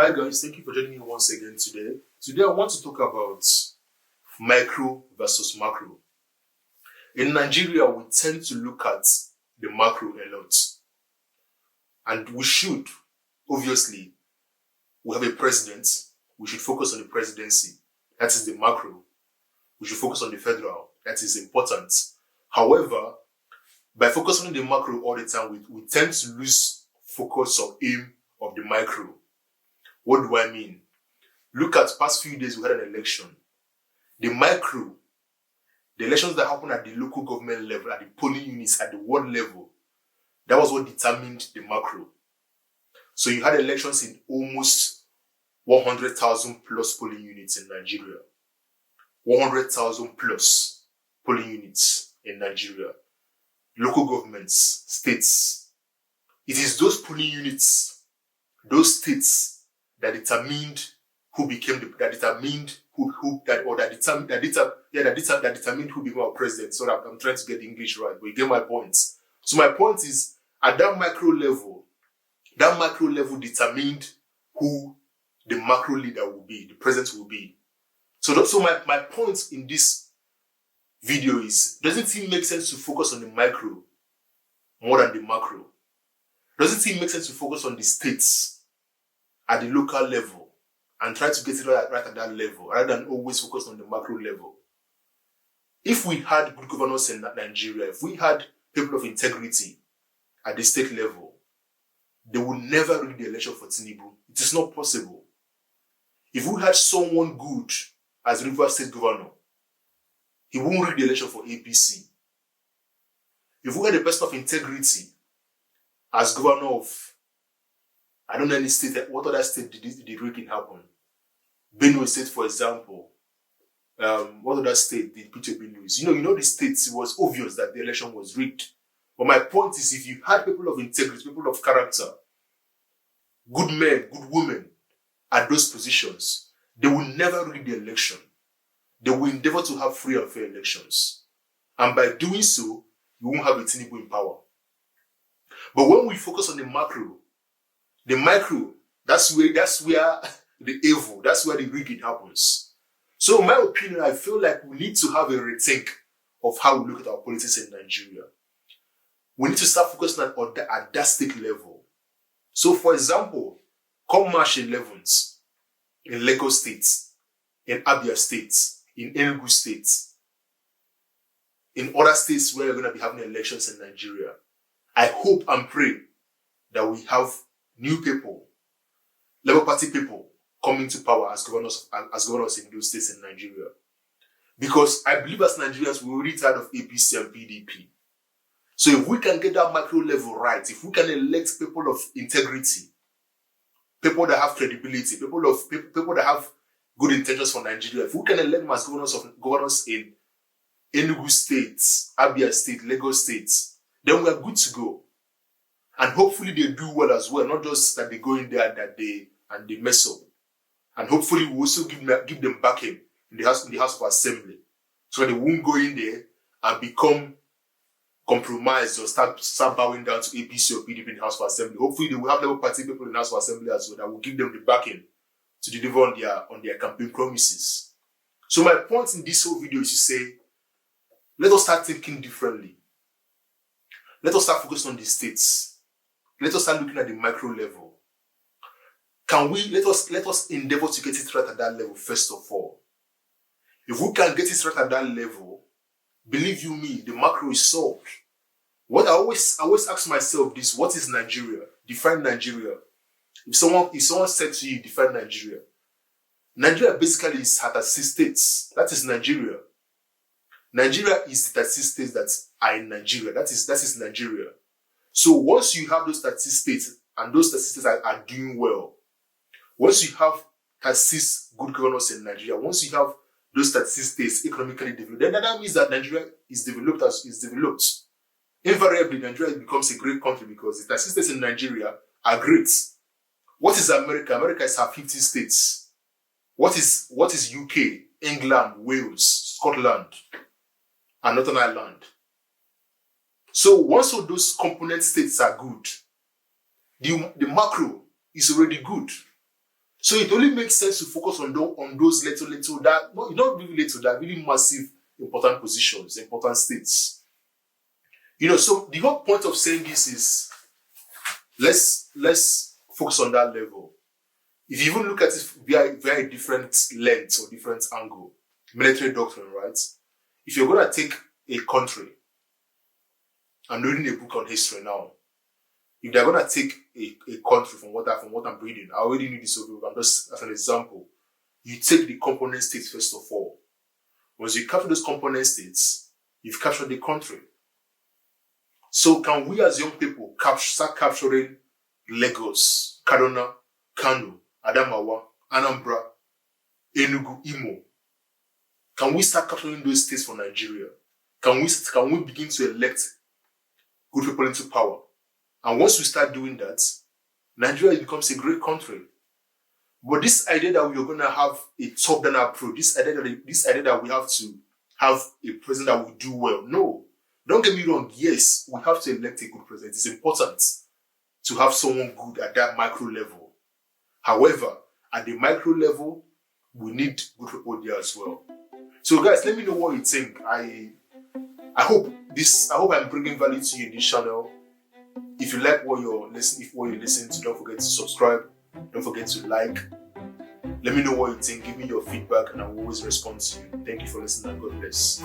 Hi guys, thank you for joining me once again today. Today I want to talk about micro versus macro. In Nigeria, we tend to look at the macro a lot. And we should, obviously, we have a president, we should focus on the presidency. That is the macro. We should focus on the federal. That is important. However, by focusing on the macro all the time, we tend to lose focus or aim of the micro. What do I mean? Look at past few days, we had an election. The micro, the elections that happened at the local government level, at the polling units, at the ward level, that was what determined the macro. So you had elections in almost 100,000 plus polling units in Nigeria. 100,000 plus polling units in Nigeria. Local governments, states. It is those polling units, those states that determined who became that determined who determined who became our president. So I'm trying to get the English right, but you get my point. So my point is, at that micro level determined who the macro leader will be, the president will be. So my point in this video is, doesn't it make sense to focus on the micro more than the macro? Doesn't it make sense to focus on the states at the local level and try to get it right at that level, rather than always focus on the macro level? If we had good governance in Nigeria, if we had people of integrity at the state level, they would never rig the election for Tinubu. It is not possible. If we had someone good as Rivers State Governor, he won't rig the election for APC. If we had a person of integrity as governor of, I don't know any state, what other state did the rigging happen? Benue State, for example. What other state did PTB lose? You know the states, it was obvious that the election was rigged. But my point is, if you had people of integrity, people of character, good men, good women at those positions, they will never rig the election. They will endeavor to have free and fair elections. And by doing so, you won't have a Tinubu in power. But when we focus on the micro, that's where the evil, that's where the rigging happens. So in my opinion, I feel like we need to have a rethink of how we look at our politics in Nigeria. We need to start focusing at that state level. So for example, come March 11th, in Lagos State, in Abia State, in Enugu State, in other states where we're going to be having elections in Nigeria, I hope and pray that we have new people, Labour Party people, coming to power as governors in those states in Nigeria. Because I believe as Nigerians, we're already tired of APC and PDP. So if we can get that macro level right, if we can elect people of integrity, people that have credibility, people that have good intentions for Nigeria, if we can elect them as governors in Enugu State, Abia State, Lagos State, then we are good to go. And hopefully they do well as well, not just that they go in there that they mess up. And hopefully we also give them backing in the House of Assembly, so they won't go in there and become compromised or start bowing down to APC or PDP in the House of Assembly. Hopefully they will have Labour Party people in the House of Assembly as well that will give them the backing to deliver on their campaign promises. So my point in this whole video is to say, let us start thinking differently. Let us start focusing on the states. Let us start looking at the micro level. Let us endeavor to get it right at that level first of all. If we can get it right at that level, believe you me, the macro is solved. What I always ask myself this: what is Nigeria? Define Nigeria. If someone said to you, define Nigeria. Nigeria basically is 36 states. That is Nigeria. Nigeria is the 36 states that are in Nigeria. That is Nigeria. So once you have those 36 states and those 36 states are doing well, once you have 36 good governors in Nigeria, once you have those 36 states economically developed, then that means that Nigeria is developed. Invariably, Nigeria becomes a great country because the 36 states in Nigeria are great. What is America? America is 50 states. What is UK, England, Wales, Scotland, and Northern Ireland? So once all those component states are good, the macro is already good. So it only makes sense to focus on those little that not really little, that really massive, important positions, important states. So the whole point of saying this is let's focus on that level. If you even look at it via very different lens or different angle, military doctrine, right? If you're gonna take a country, I'm reading a book on history now. If they're gonna take a country from what I'm reading, I already knew this over. I'm just as an example. You take the component states first of all. Once you capture those component states, you've captured the country. So can we as young people start capturing Lagos, Kaduna, Kano, Adamawa, Anambra, Enugu, Imo? Can we start capturing those states for Nigeria? Can we begin to elect good people into power? And once we start doing that, Nigeria becomes a great country. But this idea that we are going to have a top-down approach, this idea that we have to have a president that will do well, no. Don't get me wrong. Yes, we have to elect a good president. It's important to have someone good at that micro level. However, at the micro level, we need good people there as well. So guys, let me know what you think. I hope I'm bringing value to you in this channel. If you like what you're listening to, don't forget to subscribe. Don't forget to like. Let me know what you think. Give me your feedback and I will always respond to you. Thank you for listening and God bless.